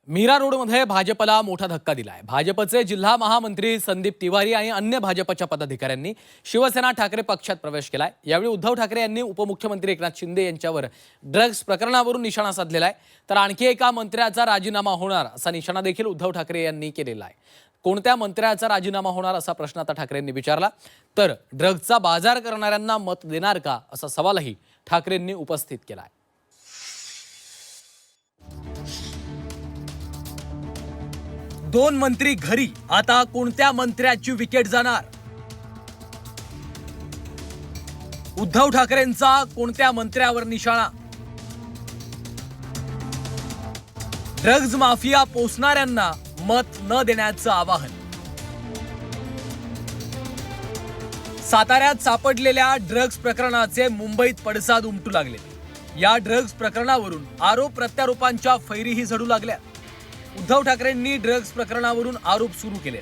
मीरा रोडमध्ये भाजपला मोठा धक्का दिलाय। भाजपचे जिल्हा महामंत्री संदीप तिवारी आणि अन्य भाजपच्या पदाधिकाऱ्यांनी शिवसेना ठाकरे पक्षात प्रवेश केलाय। यावेळी उद्धव ठाकरे यांनी उपमुख्यमंत्री एकनाथ शिंदे यांच्यावर ड्रग्ज प्रकरणावरून निशाणा साधलेला आहे, तर आणखी एका मंत्र्याचा राजीनामा होणार असा निशाणा देखील उद्धव ठाकरे यांनी केलेला आहे। कोणत्या मंत्र्याचा राजीनामा होणार असा प्रश्न आता ठाकरेंनी विचारला, तर ड्रग्जचा बाजार करणाऱ्यांना मत देणार का असा सवालही ठाकरेंनी उपस्थित केलाय। दोन मंत्री घरी, आता कोणत्या मंत्र्याची विकेट जाणार? उद्धव ठाकरेंचा कोणत्या मंत्र्यावर निशाणा? ड्रग्ज माफिया पोसणाऱ्यांना मत न देण्याचं आवाहन। साताऱ्यात सापडलेल्या ड्रग्ज प्रकरणाचे मुंबईत पडसाद उमटू लागले। या ड्रग्ज प्रकरणावरून आरोप प्रत्यारोपांच्या फैरीही झडू लागल्या। उद्धव ठाकरेंनी ड्रग्ज प्रकरणावरून आरोप सुरू केले।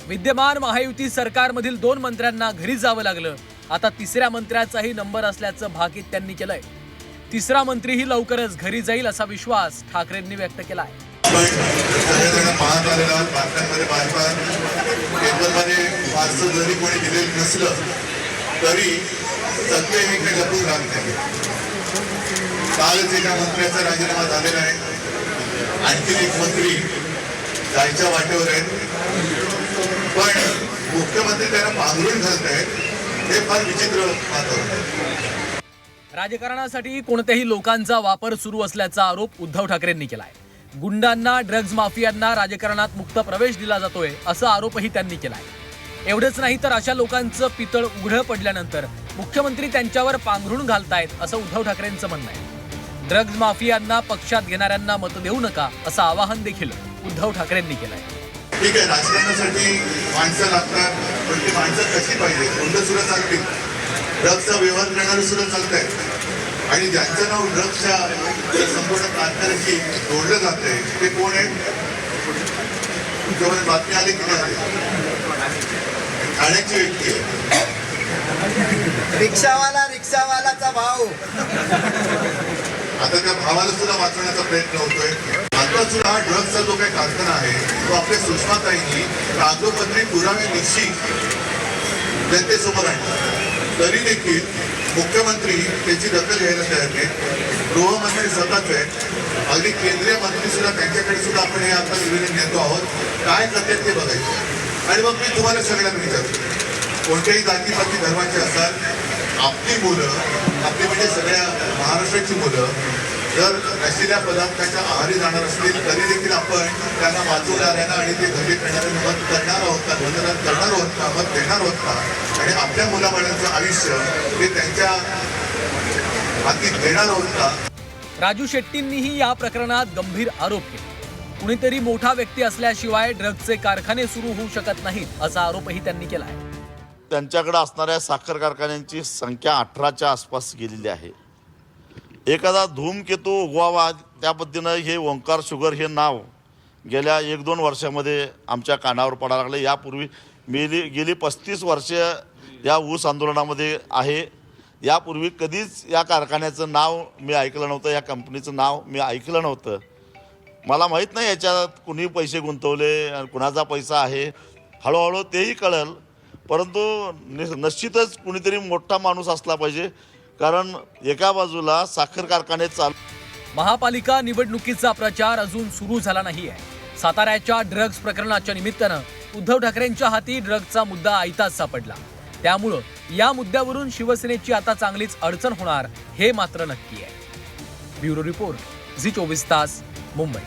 विद्यमान महायुती सरकारमधील दोन मंत्र्यांना घरी जावं लागलं। आता तिसऱ्या मंत्र्याचाही नंबर असल्याचं भाकीत त्यांनी केलंय। तिसरा मंत्रीही लवकरच घरी जाईल असा विश्वास ठाकरेंनी व्यक्त केलाय। आणखी एक मंत्री जायच्या वाटेवर आहेत, पण मुख्यमंत्री त्यांना पांघरून घालत आहेत, हे फार विचित्र वातावरण आहे। राजकारणासाठी कोणत्याही लोकांचा वापर सुरू असल्याचा आरोप उद्धव ठाकरेंनी केलाय। गुंडांना, ड्रग्ज माफियांना राजकारणात मुक्त प्रवेश दिला जातोय असा आरोपही त्यांनी केलाय। एवढंच नाही तर अशा लोकांचं पितळ उघडं पडल्यानंतर मुख्यमंत्री त्यांच्यावर पांघरून घालतायत असं उद्धव ठाकरेंचं म्हणणं आहे। ड्रग्ज माफियांना पक्षात घेणाऱ्यांना मत देऊ नका असं आवाहन देखील उद्धव ठाकरेंनी केलंय। ठीक आहे, राजकारणासाठी माणसं लागतात, पण ती माणसं कशी पाहिजे? कोणतं सुद्धा चालतील, ड्रग्जचा व्यवहार करणारे सुद्धा चालत आहेत, आणि ज्यांचं नाव ड्रग्जच्या संपूर्ण कारखान्याशी जोडलं जात आहे ते कोण आहे? तुमच्यामध्ये बातमी आली की नाही? ठाण्याची व्यक्ती आहे, रिक्षावालाचा भाऊ। आता त्या भावाला सुद्धा वाचवण्याचा प्रयत्न होतोय। आता सुद्धा हा ड्रग्जचा जो काही कारखाना आहे तो आपल्या सुषमाताईंनी कागदोपत्री पुरावे निश्ची जनतेसमोर आणला, तरी देखील मुख्यमंत्री त्याची दखल घ्यायला तयार नाहीत। गृहमंत्री स्वतःच आहेत, अगदी केंद्रीय मंत्री सुद्धा त्यांच्याकडे सुद्धा आपण हे आता निवेदन देतो आहोत, काय करतात ते बघायचं। आणि मग मी तुम्हाला सगळ्यांना विचारतो, कोणत्याही जातीपाती धर्माची असाल, आपली मुलं, आपली म्हणजे सगळ्या महाराष्ट्राची मुलं जर नशिल्या पदार्थाच्या आहारी जाणार असतील तरी देखील आपण त्यांना वाचवणाऱ्यांना आणि ते घरी करणाऱ्यांना मत करणार आहोत का, मतदान करणार आहोत का, मत देणार आहोत का, आणि आपल्या मुलाबाळांचं आयुष्य हे त्यांच्या हाती देणार आहोत का? राजू शेट्टींनीही या प्रकरणात गंभीर आरोप केले। कुणीतरी मोठा व्यक्ती असल्याशिवाय ड्रग्जचे कारखाने सुरू होऊ शकत नाहीत असा आरोपही त्यांनी केलाय। त्यांच्याकडे असणाऱ्या साखर कारखान्यांची संख्या 18च्या आसपास गेलेली आहे। एखादा धूमकेतू उगवावा त्या पद्धतीनं हे ओंकार शुगर हे नाव गेल्या 1-2 वर्षामध्ये आमच्या कानावर पडायला लागले। यापूर्वी गेली 35 वर्ष या ऊस आंदोलनामध्ये आहे। यापूर्वी कधीच या कारखान्याचं नाव मी ऐकलं नव्हतं, या कंपनीचं नाव मी ऐकलं नव्हतं। मला माहीत नाही याच्यात कुणी पैसे गुंतवले, कुणाचा पैसा आहे, हळूहळू तेही कळेल। परंतु निश्चितच कुणीतरी मोठा माणूस असला पाहिजे, कारण एका बाजूला साखर कारखाने चालू। महापालिका निवडणुकीचा प्रचार अजून सुरू झाला नाहीये। साताऱ्याच्या ड्रग्ज प्रकरणाच्या निमित्तानं उद्धव ठाकरेंच्या हाती ड्रग्जचा मुद्दा आयताच सापडला। त्यामुळं या मुद्द्यावरून शिवसेनेची आता चांगलीच अडचण होणार हे मात्र नक्की आहे। ब्युरो रिपोर्ट, झी 24 तास, मुंबई।